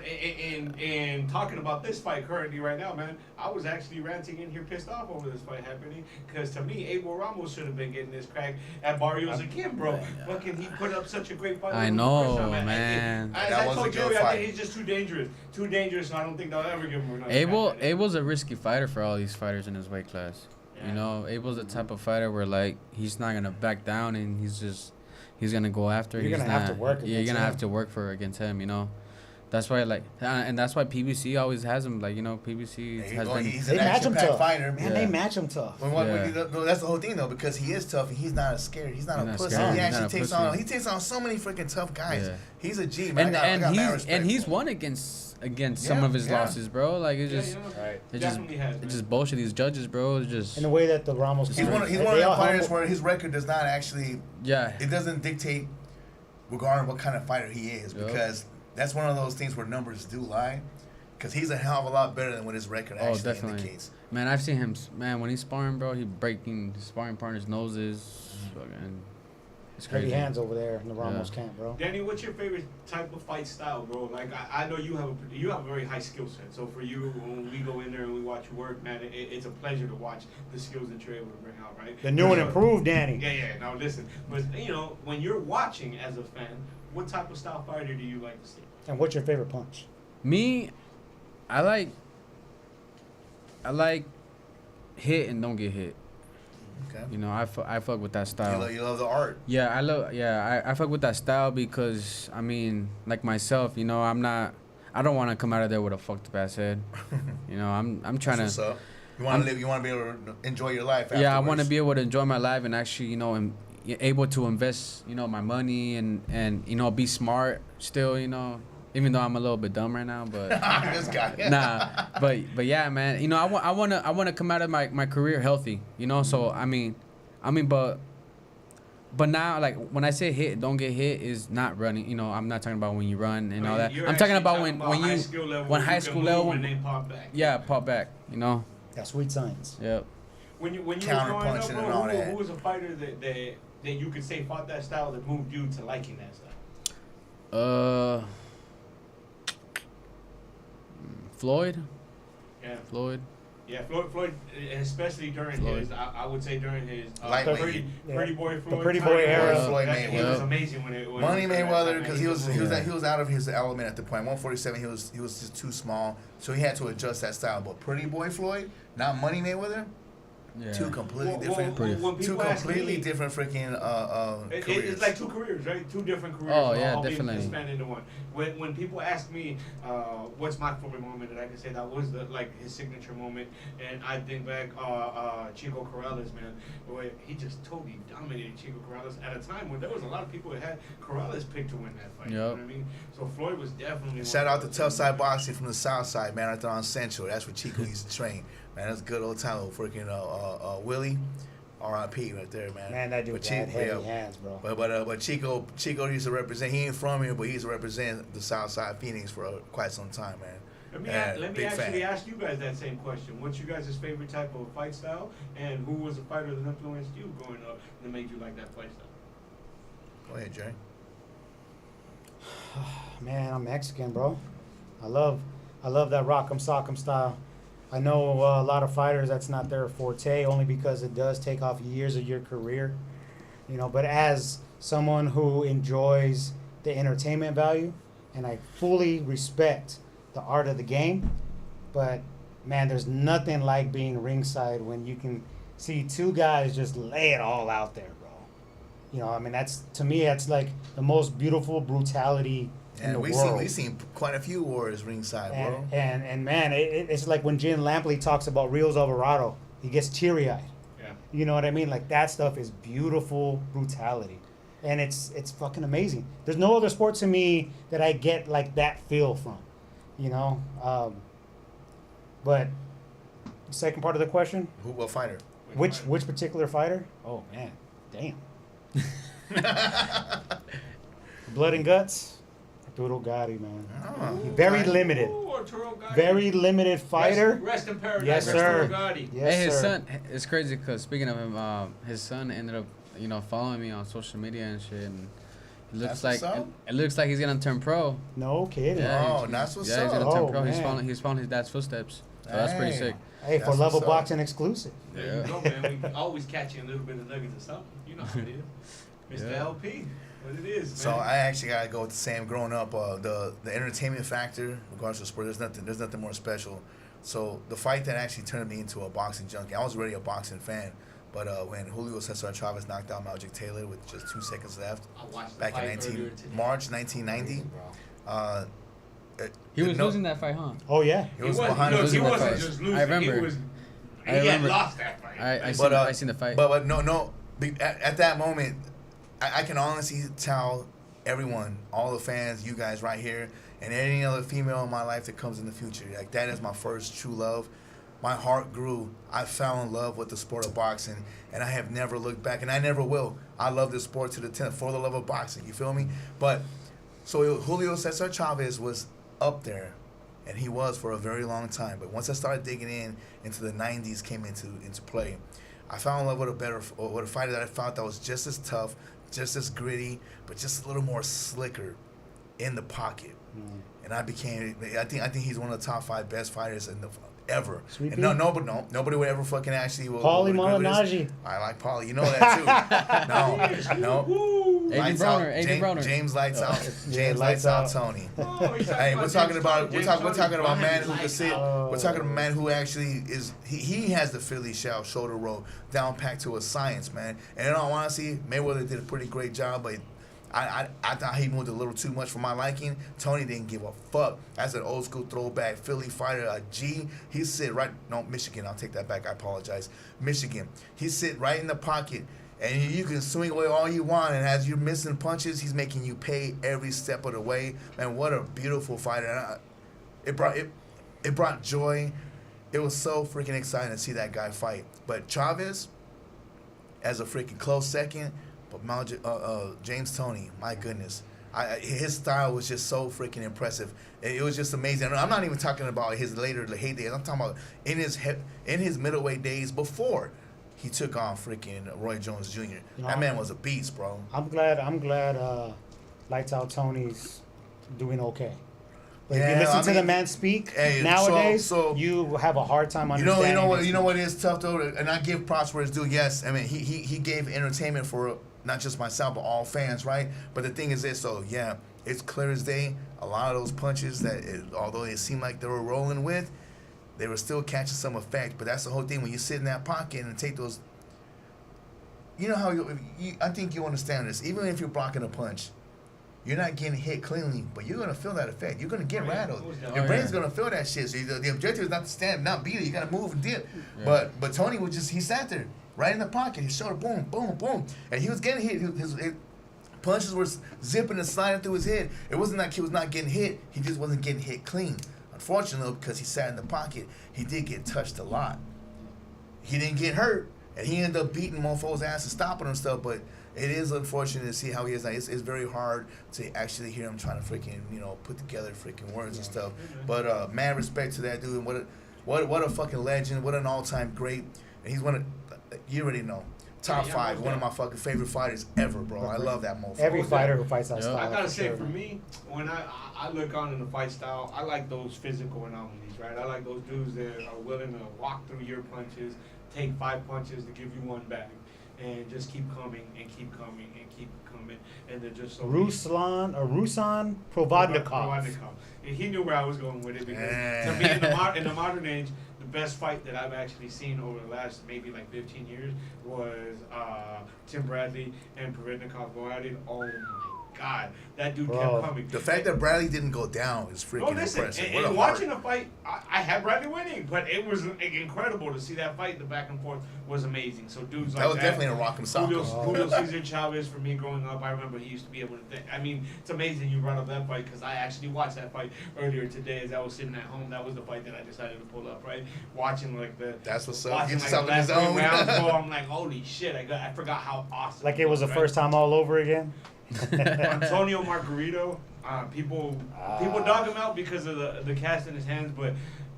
in talking about this fight currently right now, man, I was actually ranting in here, pissed off over this fight happening, because to me, Abel Ramos should have been getting this crack at Barrios again, bro. Fucking, he put up such a great fight. I with him the know, first time, man. As That I was a told good Jerry, I fight. think he's just too dangerous. So I don't think they'll ever give him another. Abel crack at it. Abel's a risky fighter for all these fighters in his weight class. Yeah. You know, Abel's the type of fighter where like he's not gonna back down and he's gonna go after. You're he's gonna have not- to work Yeah, you're against gonna have him. to work against him. You know, that's why like and that's why PBC always has him. Like, you know, PBC has been. He's They an match him action-packed tough. fighter, Man, man. they match him tough. That's the whole thing, though, because he is tough and he's not scared. He's not He's a not pussy. scared. He He's actually not a takes pussy. on. He takes on so many freaking tough guys. Yeah. He's a G, man. I got mad respect And he's for him. won against some Yeah, of his yeah. losses, bro. Like it's just Right. it's just Definitely has, it's man. just bullshit. These judges, bro, it's just In the way that the Ramos. He's camp- one of they the all fighters humble- where his record does not actually. yeah. It doesn't dictate, regarding what kind of fighter he is, Yep. because that's one of those things where numbers do lie. Because he's a hell of a lot better than what his record Oh, actually definitely. indicates. Man, I've seen him. Man, when he's sparring, bro, he breaking his sparring partners' noses. Mm-hmm. Fucking, it's heavy crazy. hands over there in the Ramos Yeah. camp, bro. Danny, what's your favorite type of fight style, bro? Like, I know you have a very high skill set. So for you, when we go in there and we watch you work, man, it's a pleasure to watch the skills that you're able to bring out, right? The new and improved Danny. Yeah. Now listen, but you know, when you're watching as a fan, what type of style fighter do you like to see? And what's your favorite punch? Me, I like hit and don't get hit. Okay. You know, I fuck with that You style. love, you love the art. Yeah, I fuck with that style because I mean, like myself, you know, I don't want to come out of there with a fucked up ass head. You know, I'm trying That's to. what's up. You want to live. You want to be able to enjoy your life. Afterwards. Yeah, I want to be able to enjoy my life and actually, you know, able to invest, you know, my money and you know, be smart still, you know, even though I'm a little bit dumb right now, but this guy. nah, but yeah, man, you know, I want to come out of my career healthy, you know, so I mean, but now, like, when I say hit, don't get hit is not running, you know, I'm not talking about when you run and all that. You're I'm talking actually about when high you, skill level, when you high can school move level, and then pop back. yeah, pop back, you know, That's sweet science. yep. When you was Counter growing up, punching bro, and all who that. was a fighter that you could say fought that style that moved you to liking that style? Floyd. Yeah, Floyd, especially during Floyd. his, I would say during his Lightweight. Pretty Boy Floyd. Pretty time, Boy era. Floyd that- He Mayweather. was amazing when Money he was in that Mayweather, time, because man. he was out of his element at the point. 147, he was just too small, so he had to adjust that style. But Pretty Boy Floyd, not Money Mayweather, Yeah. two completely When different, people two ask completely me, different freaking careers. It's like two careers, right? Two different careers. Oh, yeah, all being definitely. Expanded into one. When people ask me, what's my favorite moment, that I can say that was his signature moment, and I think back, Chico Corrales, man, where he just totally dominated Chico Corrales at a time when there was a lot of people that had Corrales picked to win that fight. You know Yep. what I mean? So Floyd was definitely. Shout one out to of Tough those. Side Boxing from the South Side, Marathon Central. That's where Chico used to train. Man, that's a good old time. Freaking Willie, R.I.P. right there, man. Man, that dude But had Chico- heavy yeah. hands, bro. But Chico used to represent. He ain't from here, but he used to represent the South Side Phoenix for quite some time, man. Let me big actually fan. ask you guys that same question. What's your guys' favorite type of fight style, and who was a fighter that influenced you growing up that made you like that fight style? Go ahead, Jerry. Man, I'm Mexican, bro. I love that rock'em sock'em style. I know a lot of fighters that's not their forte, only because it does take off years of your career, you know. But as someone who enjoys the entertainment value, and I fully respect the art of the game, but man, there's nothing like being ringside when you can see two guys just lay it all out there, bro. You know, I mean, that's like the most beautiful brutality in And the we've world. seen quite a few wars ringside, bro. And man, it's like when Jim Lampley talks about Rios Alvarado, he gets teary eyed. Yeah. You know what I mean? Like, that stuff is beautiful brutality, and it's fucking amazing. There's no other sport to me that I get like that feel from, you know. But the second part of the question, What fighter? which particular fighter? Oh man, damn. Blood and guts. Arturo Gatti, man. Oh, Very okay. limited. Ooh, Arturo Gatti. Very limited fighter. Rest in paradise, Yes, Arturo sir. Gatti. Yes, Hey, his sir. son. It's crazy because speaking of him, his son ended up following me on social media and shit. And it looks That's like what's up? it looks like he's gonna turn pro. No kidding. Yeah, Oh, that's what's he's up. gonna turn Oh, pro. He's man. following his dad's footsteps. So that's pretty Dang. sick. Hey, for That's Love of what's up. Boxing exclusive. There you go, man. We always catch you a little bit of nuggets of something. You know how it is. Mr. Yeah. LP, what it is, man. So I actually gotta go with the same. Growing up, the entertainment factor, regardless of sport, there's nothing more special. So the fight that actually turned me into a boxing junkie. I was already a boxing fan, but when Julio Cesar Chavez knocked out Magic Taylor with just 2 seconds left, I watched the back in fight earlier today. March 1990, He was no- losing that fight, huh? Oh yeah. It was He behind. wasn't, losing he that wasn't fight. just losing. I remember. He was. I He had remember. lost that fight. I seen the fight. But no. At that moment, I can honestly tell everyone, all the fans, you guys right here, and any other female in my life that comes in the future, like that is my first true love. My heart grew. I fell in love with the sport of boxing, and I have never looked back, and I never will. I love this sport to the 10th for the love of boxing. You feel me? But so Julio Cesar Chavez was up there, and he was for a very long time. But once I started digging into the 90s, came into play, I fell in love with a fighter that I felt that was just as tough, just as gritty, but just a little more slicker in the pocket. And I think he's one of the top 5 best fighters ever. Sweet And Pea? nobody would ever fucking actually. Paulie would agree with this. Malignaggi. I like Paulie. You know that too. No. Woo. Adrian Lights Broner, out. Adrian Broner. James lights out. Yeah, James lights lights out. out. Tony. Oh, he's Hey, we're talking about James we're Tony. talking about a man who Lights can sit. out. We're talking about a man who actually is. He has the Philly shoulder roll down packed to a science, man. And in all honesty, Mayweather did a pretty great job, but I thought he moved a little too much for my liking. Tony didn't give a fuck. That's an old school throwback Philly fighter, a G. He sit right. No, Michigan. I'll take that back. I apologize. Michigan. He sit right in the pocket. And you can swing away all you want, and as you're missing punches, he's making you pay every step of the way. Man, what a beautiful fighter! And it brought joy. It was so freaking exciting to see that guy fight. But Chavez, as a freaking close second, but James Toney, my goodness, his style was just so freaking impressive. It was just amazing. I'm not even talking about his later heydays. I'm talking about in his middleweight days before he took on freaking Roy Jones Jr. That man was a beast, bro. I'm glad Lights Out Tony's doing okay. But if you listen to the man speak hey, nowadays, so- you have a hard time understanding. You know what is tough though, and I give props where it's due. Yes, I mean he gave entertainment for not just myself but all fans, right? But the thing is this, so yeah, it's clear as day. A lot of those punches although it seemed like they were rolling with, they were still catching some effect. But that's the whole thing when you sit in that pocket and take those. You know how I think you understand this. Even if you're blocking a punch, you're not getting hit cleanly, but you're gonna feel that effect. You're gonna get rattled. Your brain's gonna feel that shit. So the objective is not to stand, not beat it. You gotta move and dip. Yeah. But Tony he sat there right in the pocket. His shoulder, boom, boom, boom, and he was getting hit. His punches were zipping and sliding through his head. It wasn't like he was not getting hit. He just wasn't getting hit clean. Unfortunately, because he sat in the pocket, he did get touched a lot. He didn't get hurt, and he ended up beating mofos' ass and stopping him stuff. But it is unfortunate to see how he is now. It's very hard to actually hear him trying to freaking put together freaking words and stuff. But mad respect to that dude. And what a fucking legend. What an all-time great. And he's you already know. Top 5, one of my fucking favorite fighters ever, bro. I love that motherfucker. Every fighter who fights that Yeah. style. I gotta for say, sure. for me, when I look on in the fight style, I like those physical anomalies, right? I like those dudes that are willing to walk through your punches, take 5 punches to give you one back, and just keep coming and keep coming and keep coming, and they're just so. Rusan Provodnikov. And he knew where I was going with it because Yeah. to me, in the modern age, the best fight that I've actually seen over the last maybe like 15 years was Tim Bradley and Provodnikov go at it. Oh my God, that dude Bro. kept coming. The fact that Bradley didn't go down is freaking No, listen, impressive. and, What a and heart. watching the fight, I had Bradley winning, but it was incredible to see that fight. The back and forth was amazing. So dudes like That was definitely a rock'em sock'em. Julio Cesar Chavez, for me growing up, I remember he used to be able to think. I mean, it's amazing you brought up that fight because I actually watched that fight earlier today as I was sitting at home. That was the fight that I decided to pull up, right? Watching like That's what's up. watching Get like the yourself in the last 3 zone. rounds go, I'm like, holy shit! I forgot how awesome. Like it was the right? first time all over again. Antonio Margarito, people dog him out because of the cast in his hands, but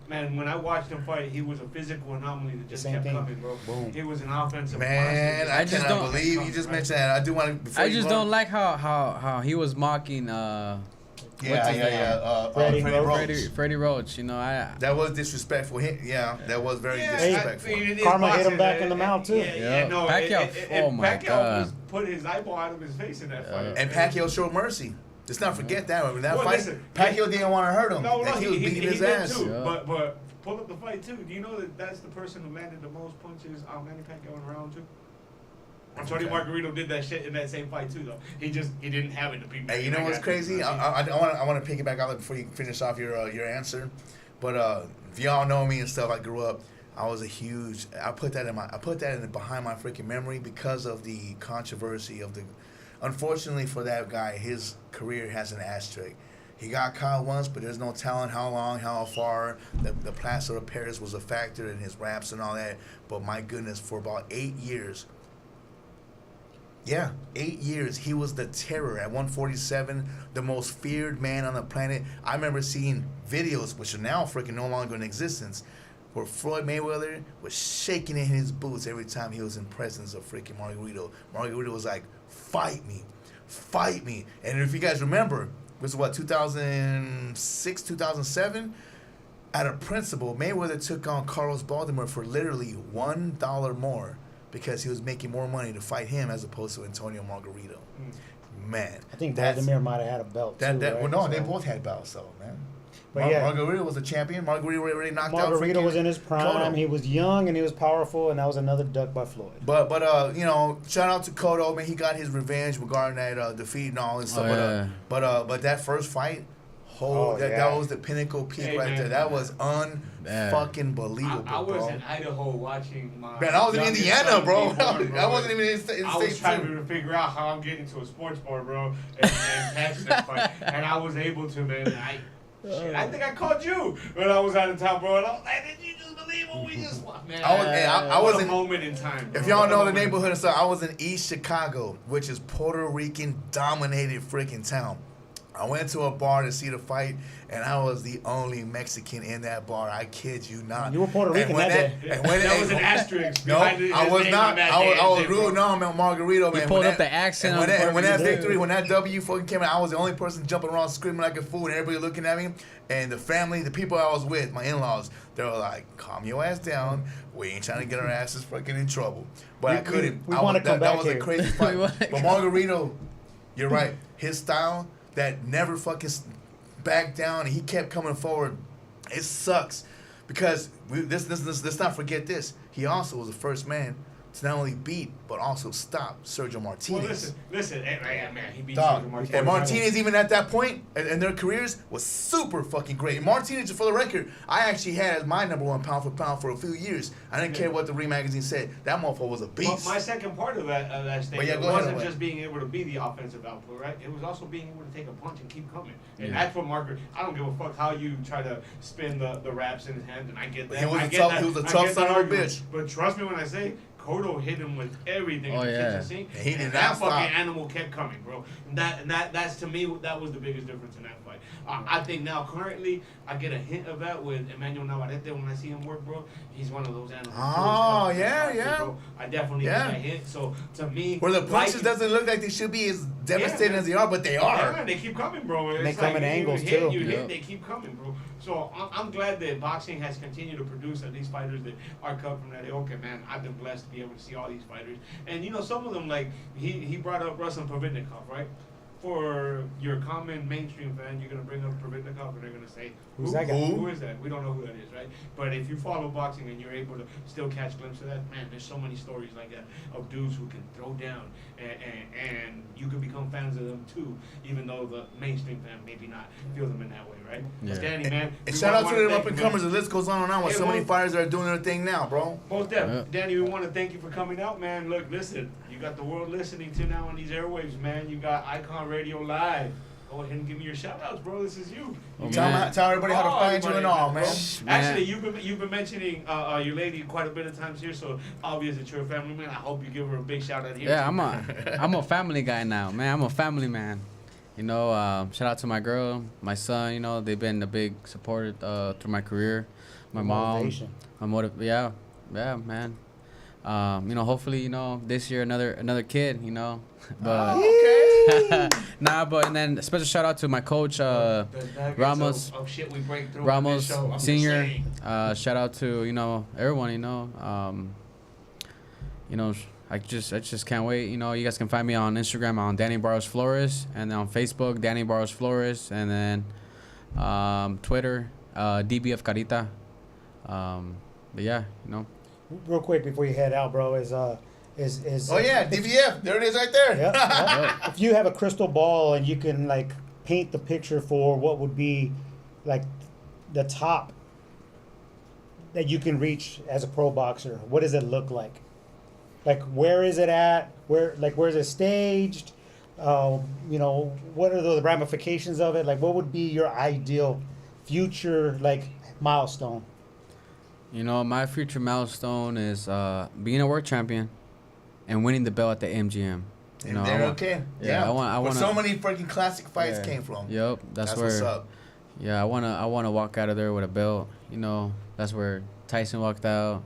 Man, when I watched him fight, he was a physical anomaly that just Same kept thing. coming, bro. Boom. He was an offensive Man, monster. I just cannot don't- believe you just mentioned that. I do want to. I just don't like how he was mocking what's his name? Freddie Roach. You know, That was disrespectful. Yeah, that was very Yeah, disrespectful. it is Karma hit him boxing, back man. in the mouth, too. Yeah, no. Pacquiao, oh my Pacquiao God. was put his eyeball out of his face in that fight. And Pacquiao showed mercy. Let's not forget that. When that Well, fight, listen, Pacquiao didn't want to hurt him. No, Like, he was beating his did ass. too. Yeah. But pull up the fight too. Do you know that that's the person who landed the most punches on Manny Pacquiao in round 2? Tony Okay. Margarito did that shit in that same fight too, though. He didn't have it to beat. Hey, you know what's crazy? I want to piggyback on it before you finish off your answer. But if y'all know me and stuff, I grew up. I was a huge. I put that in behind my freaking memory because of the controversy of the. Unfortunately for that guy, his career has an asterisk. He got caught once, but there's no telling how long, how far. The plaster of Paris was a factor in his raps and all that. But my goodness, for about 8 years. Yeah, 8 years. He was the terror at 147, the most feared man on the planet. I remember seeing videos, which are now freaking no longer in existence, where Floyd Mayweather was shaking in his boots every time he was in presence of freaking Margarito. Margarito was like, fight me. And if you guys remember, it was what, 2006, 2007? At a principle, Mayweather took on Carlos Baltimore for literally $1 more because he was making more money to fight him as opposed to Antonio Margarito. Man. I think that's- Vladimir might have had a belt, too, right? Well, no, So- they both had belts, though, man. But yeah. Margarito was a champion. Margarito already knocked out Margarito freaking was in his prime. Cotto. He was young and he was powerful, and that was another duck by Floyd. But you know, shout out to Cotto, man. He got his revenge regarding that defeat and all this stuff. yeah. But that first fight, that was the pinnacle peak Hey, right man. there. That was unfucking believable, I was bro. in Idaho watching my. Man, I was in youngest Indiana, son bro. be born, I wasn't even in I was state trying too. to figure out how I'm getting to a sports bar, bro, and catch that fight, and I was able to, man. I think I called you when I was out of town, bro. And I was like, did you just believe what we just watched, man? I What was a in. moment in time. Bro. If y'all What a know the moment in neighborhood and stuff, I was in East Chicago, which is Puerto Rican dominated freaking town. I went to a bar to see the fight, and I was the only Mexican in that bar. I kid you not. You were Puerto And Rican when that day. and when That was an asterisk. No, behind his I was name not. on that I day, was shit, rude. bro. No, man, Margarito, man. pulled When up the accent And when on that, when that Margarito. victory, when that W fucking came out, I was the only person jumping around screaming like a fool, and everybody looking at me. And the family, the people I was with, my in-laws, they were like, "Calm your ass down. We ain't trying to get our asses fucking in trouble." But I couldn't. we I wanna was- come that back was a here. crazy We fight. wanna But come- Margarito, you're right. His style that never fucking backed down, and he kept coming forward. It sucks because let's not forget this. He also was the first man to not only beat but also stop Sergio Martinez. Well, listen, hey, man, he beat Dog, Sergio Martinez. and Martinez, even at that point in their careers, was super fucking great. Martinez, for the record, I actually had as my number one pound for pound for a few years. I didn't care what the Ring magazine said. That motherfucker was a beast. My second part of that statement yeah, go ahead, wasn't Wayne. just being able to be the offensive output, right? It was also being able to take a punch and keep coming. And Yeah. that's what Margaret. I don't give a fuck how you try to spin the raps in his hand, and I get that. He was I a get tough- that. he was a I tough get son that of a argument. bitch. But trust me when I say, Cotto hit him with everything Oh, in the yeah. kitchen sink. And he did and not that stop. fucking animal kept coming, bro. And that's to me that was the biggest difference in that fight. I think now currently I get a hint of that with Emmanuel Navarrete when I see him work, bro. He's one of those animals. Oh, yeah, yeah. Bro. I definitely Yeah. get that hint. So to me, Where the punches like- doesn't look like they should be as devastating man. as they are, but they are. Yeah, they keep coming, bro. It's They come in you angles, hit, too. You Yeah. hit, they keep coming, bro. So I'm glad that boxing has continued to produce at least fighters that are cut from that ilk. And man, I've been blessed to be able to see all these fighters. And you know, some of them, like he brought up Russell Providnikov, right? For your common mainstream fan, you're gonna bring up Providnikov, and they're gonna say, Who's that guy? Who is that? We don't know who that is, right? But if you follow boxing and you're able to still catch glimpses of that, man, there's so many stories like that of dudes who can throw down, and you can become fans of them too, even though the mainstream fan maybe not feel them in that way, right? Yeah. But Danny, man, And we shout out wanna to them thank up and you, man. comers. The list goes on and on with Hey, so many well- fighters that are doing their thing now, bro. Both them. Yeah. Danny, we want to thank you for coming out, man. Look, listen, you got the world listening to now on these airwaves, man. You got Icon Radio Live. Go ahead and give me your shout outs, bro. This is you. Oh, Tell, man. them, tell everybody how to Oh, find you and everybody, all, bro. man. Actually, you've been mentioning your lady quite a bit of times here, so obvious that you're a family man. I hope you give her a big shout out here. Yeah, too. I'm a family guy now, man. I'm a family man. You know, shout out to my girl, my son. You know, they've been a big support through my career. My mom, yeah, man. You know, hopefully, you know, this year another kid. You know, but Okay. but and then special shout out to my coach, Ramos. Shit we break through Ramos on this show. Senior. Shout out to, you know, everyone. You know, I just can't wait. You know, you guys can find me on Instagram on Danny Barrios Flores, and then on Facebook Danny Barrios Flores, and then Twitter DBF Carita. But yeah, you know. Real quick before you head out, bro, is Oh yeah, DVF. There it is right there. yeah. If you have a crystal ball and you can like paint the picture for what would be like the top that you can reach as a pro boxer, what does it look like? Like, where is it at? Where is it staged? You know, what are the ramifications of it? Like, what would be your ideal future like milestone? You know, my future milestone is being a world champion and winning the belt at the MGM. You know, okay. Yeah, I want. Where so many freaking classic fights came from. Yep, that's where. What's up. Yeah, I wanna walk out of there with a belt. You know, that's where Tyson walked out.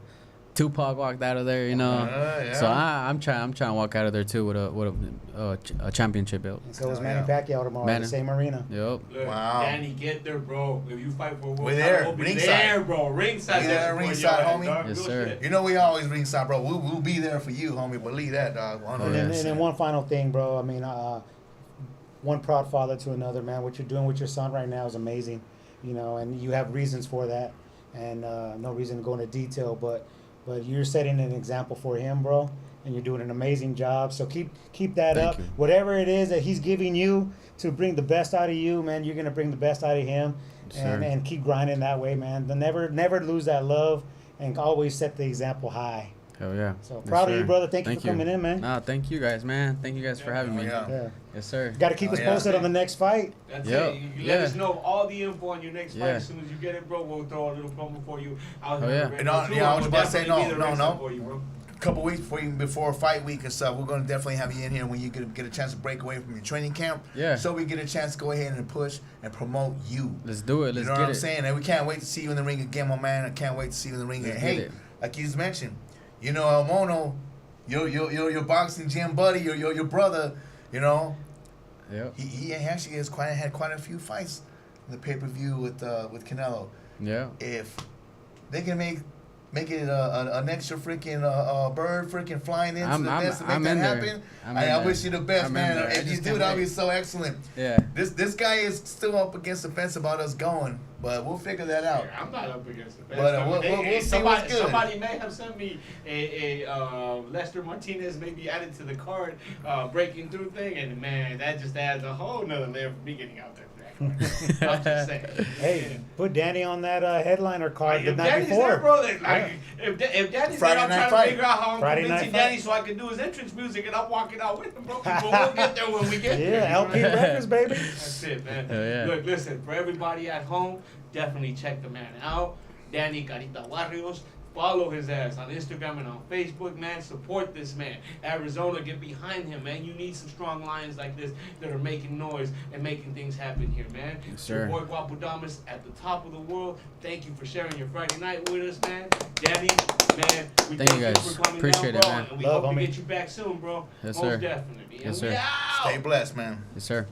Tupac walked out of there, you know. Yeah. So I'm trying to walk out of there too with a championship belt. And so is Manny Pacquiao tomorrow in the same arena. Yep. Look, Wow. Danny, get there, bro. If you fight for a world We're there. title, we'll be Ringside. there, bro. Ringside. Yeah, ringside, homie. Yes, sir. You know we always ringside, bro. We'll be there for you, homie. Believe that, dog. And then one final thing, bro. I mean, one proud father to another, man. What you're doing with your son right now is amazing, you know, and you have reasons for that, and no reason to go into detail, but you're setting an example for him, bro, and you're doing an amazing job. So keep that Thank up. you. Whatever it is that he's giving you to bring the best out of you, man, you're gonna bring the best out of him, and keep grinding that way, man. Then never lose that love, and always set the example high. Hell yeah. So Yes, proud of you, sir. brother. Thank you for coming in, man. Nah, thank you guys, man. Thank you guys for having me. Yeah. Yes, sir. Got to keep us posted on the next fight. That's Yep. it. You let us know all the info on your next fight. Yeah. As soon as you get it, bro, we'll throw a little promo for you out Oh, here. yeah. on the And radio, too, I was we'll about to say, definitely be there no. for you, bro. Couple weeks before fight week and stuff, we're gonna definitely have you in here when you get a chance to break away from your training camp. Yeah. So we get a chance to go ahead and push and promote you. Let's do it. Let's You know get what I'm it. saying? And we can't wait to see you in the ring again, my man. I can't wait to see you in the ring again. Let's get Hey, it. like you just mentioned, you know, El Mono, your boxing gym buddy, your brother, you know, Yep. he actually had quite a few fights in the pay-per-view with Canelo. Yeah. If they can make it an extra freaking bird freaking flying into the nest to make that happen, I wish you the best, man. If you do, that'll be so excellent. Yeah. This guy is still up against the fence about us going, but we'll figure that out. Yeah, I'm not up against the fence. But, we'll see what's good. Somebody may have sent me a Lester Martinez maybe added to the card breaking through thing, and man, that just adds a whole nother layer for me getting out there. I'm just saying. Hey, put Danny on that headliner card the If night Danny's before. there, bro, if Danny's Friday there, I'm night trying fight. to figure out how I'm Friday convincing night fight. Danny so I can do his entrance music, and I'm walking out with him, bro. But we'll get there when we get there. Yeah, LP Records, baby. That's it, man. Hell yeah. Look, listen, for everybody at home, definitely check the man out. Danny Carita Barrios. Follow his ass on Instagram and on Facebook, man. Support this man. Arizona, get behind him, man. You need some strong lions like this that are making noise and making things happen here, man. Yes, sir. Your boy Guapodamas at the top of the world. Thank you for sharing your Friday night with us, man. Danny, man, we Thank you guys. for coming Appreciate down, it, bro. man. And we Love, hope to homie. get you back soon, bro. Yes, Most sir. definitely. Yes, And sir. we out. Stay blessed, man. Yes, sir.